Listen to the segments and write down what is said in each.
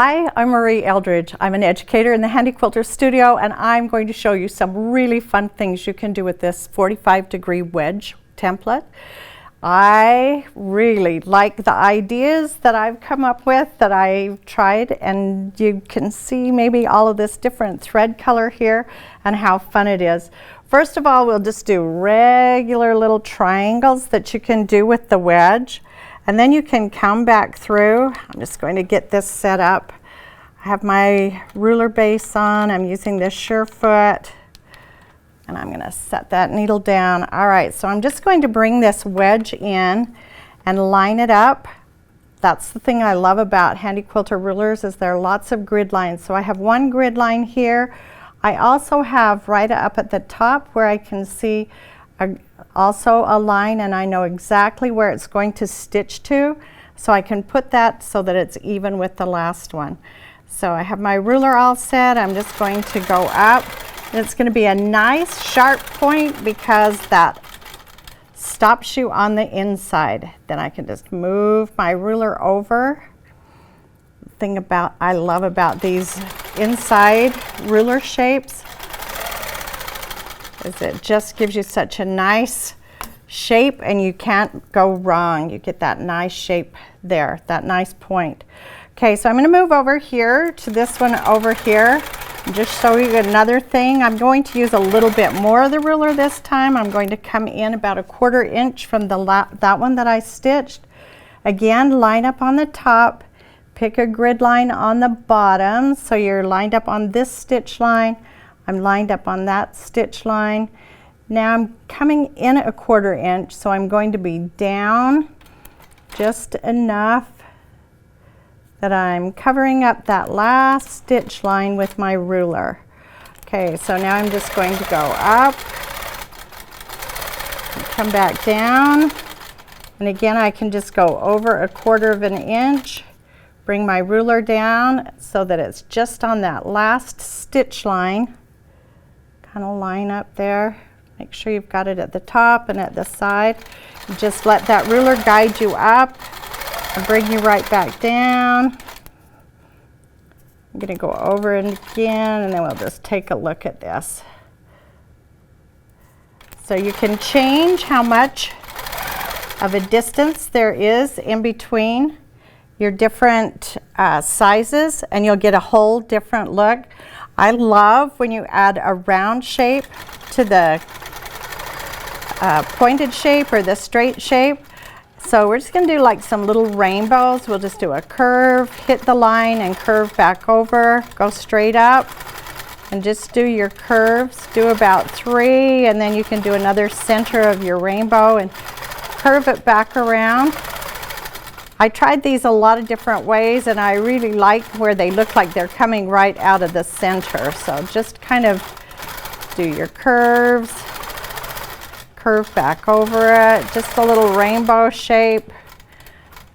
Hi, I'm Marie Eldridge. I'm an educator in the Handi Quilter studio, and I'm going to show you some really fun things you can do with this 45-degree wedge template. I really like the ideas that I've come up with, that I've tried, and you can see maybe all of this different thread color here and how fun it is. First of all, we'll just do regular little triangles that you can do with the wedge. And then you can come back through. I'm just going to get this set up. I have my ruler base on. I'm using this Surefoot. And I'm going to set that needle down. All right, so I'm just going to bring this wedge in and line it up. That's the thing I love about Handi Quilter rulers, is there are lots of grid lines. So I have one grid line here. I also have right up at the top where I can see also a line, and I know exactly where it's going to stitch to, so I can put that so that it's even with the last one. So I have my ruler all set. I'm just going to go up, and it's going to be a nice sharp point because that stops you on the inside. Then I can just move my ruler over. The thing I love about these inside ruler shapes is it just gives you such a nice shape, and you can't go wrong. You get that nice shape there, that nice point. Okay, so I'm going to move over here to this one over here and just show you another thing. I'm going to use a little bit more of the ruler this time. I'm going to come in about 1/4 inch from that one that I stitched. Again, line up on the top, pick a grid line on the bottom, so you're lined up on this stitch line. I'm lined up on that stitch line. Now I'm coming in 1/4 inch, so I'm going to be down just enough that I'm covering up that last stitch line with my ruler. Okay, so now I'm just going to go up and come back down. And again, I can just go over 1/4 inch, bring my ruler down so that it's just on that last stitch line. Kind of line up there. Make sure you've got it at the top and at the side. Just let that ruler guide you up and bring you right back down. I'm going to go over it again, and then we'll just take a look at this. So you can change how much of a distance there is in between your different sizes, and you'll get a whole different look. I love when you add a round shape to the pointed shape or the straight shape. So we're just going to do like some little rainbows. We'll just do a curve, hit the line, and curve back over, go straight up, and just do your curves. Do about 3, and then you can do another center of your rainbow and curve it back around. I tried these a lot of different ways, and I really like where they look like they're coming right out of the center. So just kind of do your curves, curve back over it, just a little rainbow shape.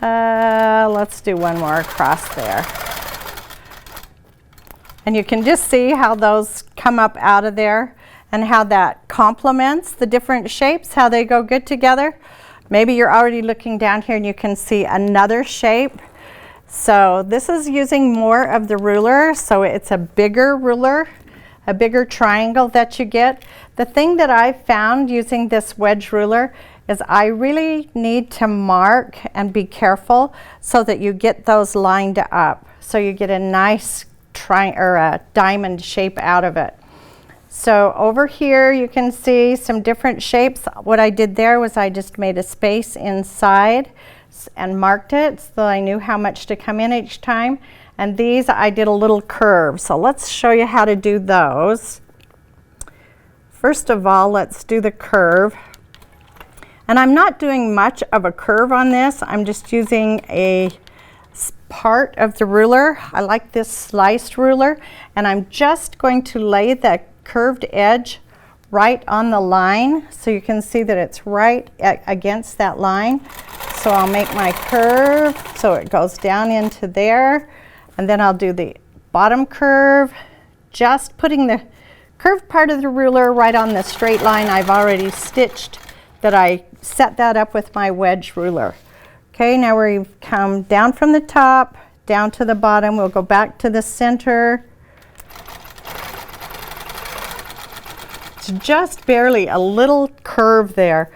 Let's do one more across there. And you can just see how those come up out of there and how that complements the different shapes, how they go good together. Maybe you're already looking down here and you can see another shape. So this is using more of the ruler, so it's a bigger ruler, a bigger triangle that you get. The thing that I found using this wedge ruler is I really need to mark and be careful so that you get those lined up, so you get a nice a diamond shape out of it. So over here you can see some different shapes. What I did there was I just made a space inside and marked it so I knew how much to come in each time. And these I did a little curve. So let's show you how to do those. First of all, let's do the curve. And I'm not doing much of a curve on this. I'm just using a part of the ruler. I like this sliced ruler, and I'm just going to lay the curved edge right on the line, so you can see that it's right against that line. So I'll make my curve so it goes down into there, and then I'll do the bottom curve, just putting the curved part of the ruler right on the straight line I've already stitched, that I set that up with my wedge ruler. Okay, now we've come down from the top, down to the bottom. We'll go back to the center. It's just barely a little curve there.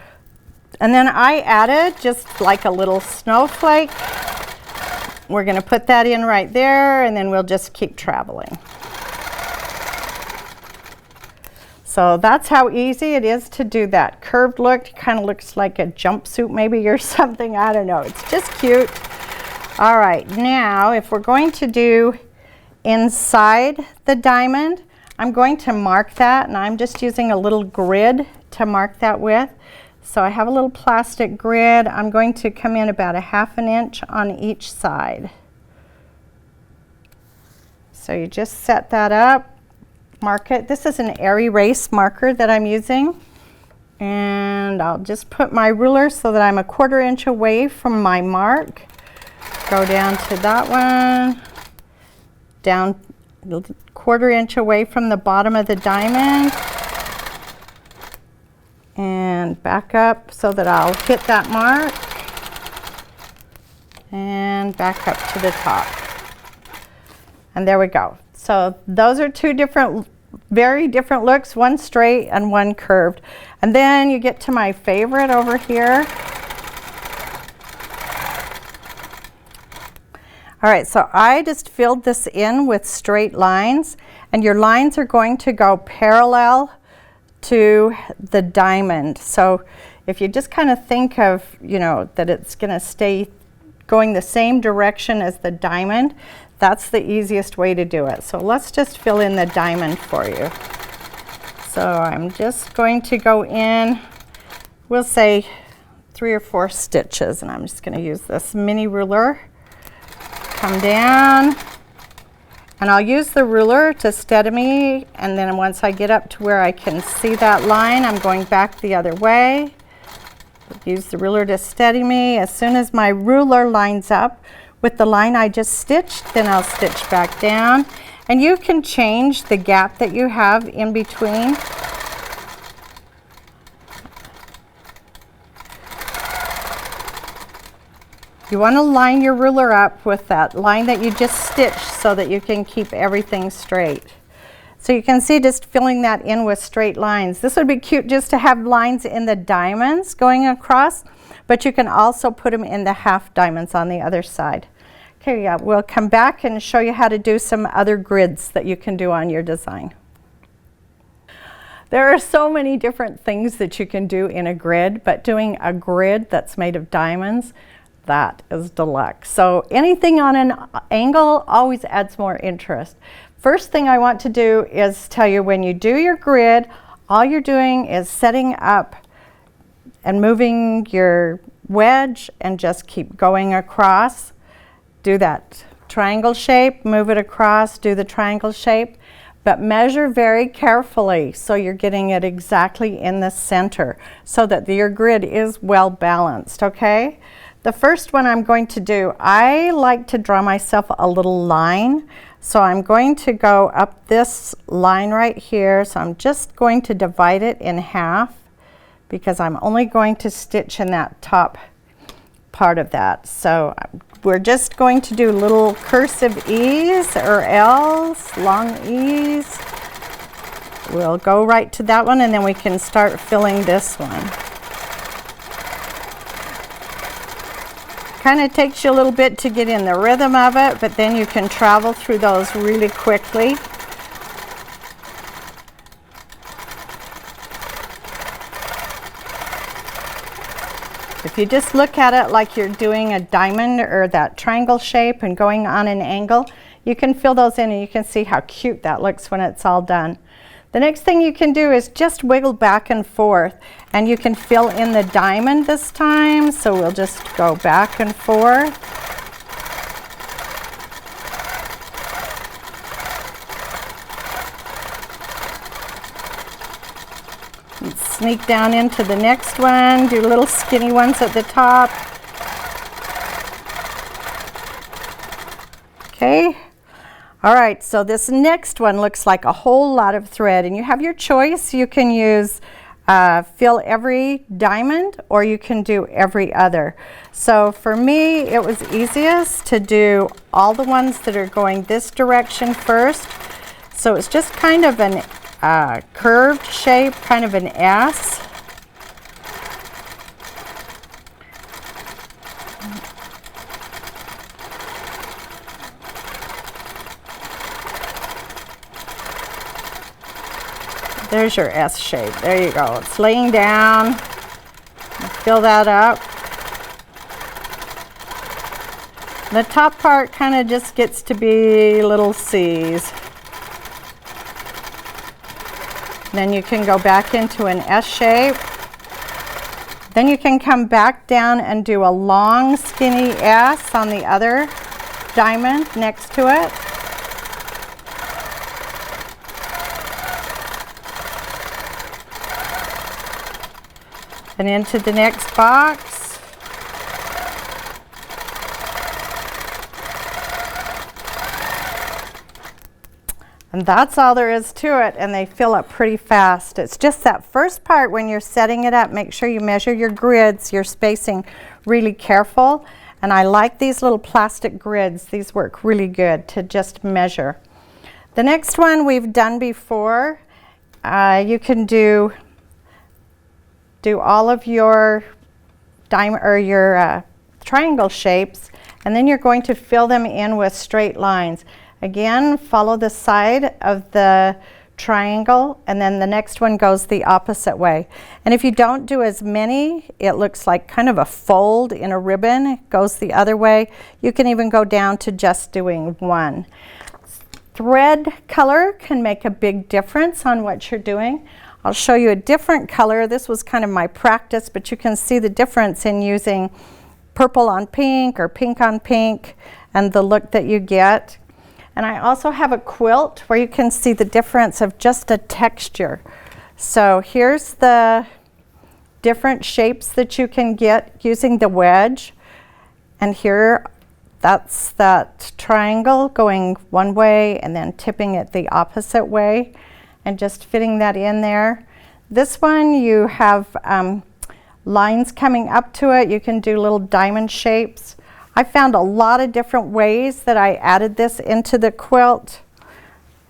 And then I added just like a little snowflake. We're going to put that in right there, and then we'll just keep traveling. So that's how easy it is to do that curved look. It kind of looks like a jumpsuit maybe or something. I don't know. It's just cute. All right, now if we're going to do inside the diamond, I'm going to mark that, and I'm just using a little grid to mark that with. So I have a little plastic grid. I'm going to come in about 1/2 inch on each side. So you just set that up. Mark it. This is an air erase marker that I'm using, and I'll just put my ruler so that I'm 1/4 inch away from my mark. Go down to that one, down 1/4 inch away from the bottom of the diamond, and back up so that I'll hit that mark, and back up to the top. And there we go. So those are two different, very different looks, one straight and one curved. And then you get to my favorite over here. All right, so I just filled this in with straight lines, and your lines are going to go parallel to the diamond. So if you just kind of think of, you know, that it's going to stay going the same direction as the diamond, that's the easiest way to do it. So let's just fill in the diamond for you. So I'm just going to go in, we'll say 3 or 4 stitches, and I'm just going to use this mini ruler. Come down, and I'll use the ruler to steady me, and then once I get up to where I can see that line, I'm going back the other way. Use the ruler to steady me. As soon as my ruler lines up with the line I just stitched, then I'll stitch back down. And you can change the gap that you have in between. You want to line your ruler up with that line that you just stitched so that you can keep everything straight. So you can see just filling that in with straight lines. This would be cute just to have lines in the diamonds going across, but you can also put them in the half diamonds on the other side. Okay, yeah, we'll come back and show you how to do some other grids that you can do on your design. There are so many different things that you can do in a grid, but doing a grid that's made of diamonds, that is deluxe. So anything on an angle always adds more interest. First thing I want to do is tell you, when you do your grid, all you're doing is setting up and moving your wedge and just keep going across. Do that triangle shape, move it across, do the triangle shape, but measure very carefully so you're getting it exactly in the center so that your grid is well balanced, okay? The first one I'm going to do, I like to draw myself a little line. So I'm going to go up this line right here. So I'm just going to divide it in half because I'm only going to stitch in that top part of that. So we're just going to do little cursive E's or L's, long E's. We'll go right to that one, and then we can start filling this one. Kind of takes you a little bit to get in the rhythm of it, but then you can travel through those really quickly. If you just look at it like you're doing a diamond or that triangle shape and going on an angle, you can fill those in and you can see how cute that looks when it's all done. The next thing you can do is just wiggle back and forth, and you can fill in the diamond this time. So we'll just go back and forth. And sneak down into the next one, do little skinny ones at the top. Okay. All right, so this next one looks like a whole lot of thread, and you have your choice. You can use fill every diamond, or you can do every other. So for me, it was easiest to do all the ones that are going this direction first. So it's just kind of an curved shape, kind of an S. There's your S shape. There you go. It's laying down. Fill that up. The top part kind of just gets to be little C's. Then you can go back into an S shape. Then you can come back down and do a long skinny S on the other diamond next to it. And into the next box. And that's all there is to it, and they fill up pretty fast. It's just that first part when you're setting it up, make sure you measure your grids, your spacing really careful. And I like these little plastic grids. These work really good to just measure. The next one we've done before. You can do all of your diamond or your triangle shapes, and then you're going to fill them in with straight lines. Again, follow the side of the triangle, and then the next one goes the opposite way. And if you don't do as many, it looks like kind of a fold in a ribbon. It goes the other way. You can even go down to just doing one. Thread color can make a big difference on what you're doing. I'll show you a different color. This was kind of my practice, but you can see the difference in using purple on pink or pink on pink and the look that you get. And I also have a quilt where you can see the difference of just a texture. So here's the different shapes that you can get using the wedge. And here, that's that triangle going one way and then tipping it the opposite way, and just fitting that in there. This one, you have lines coming up to it. You can do little diamond shapes. I found a lot of different ways that I added this into the quilt.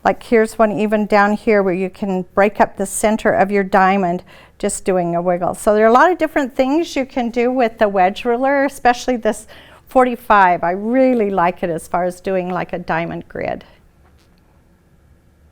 Like here's one even down here where you can break up the center of your diamond just doing a wiggle. So there are a lot of different things you can do with the wedge ruler, especially this 45. I really like it as far as doing like a diamond grid.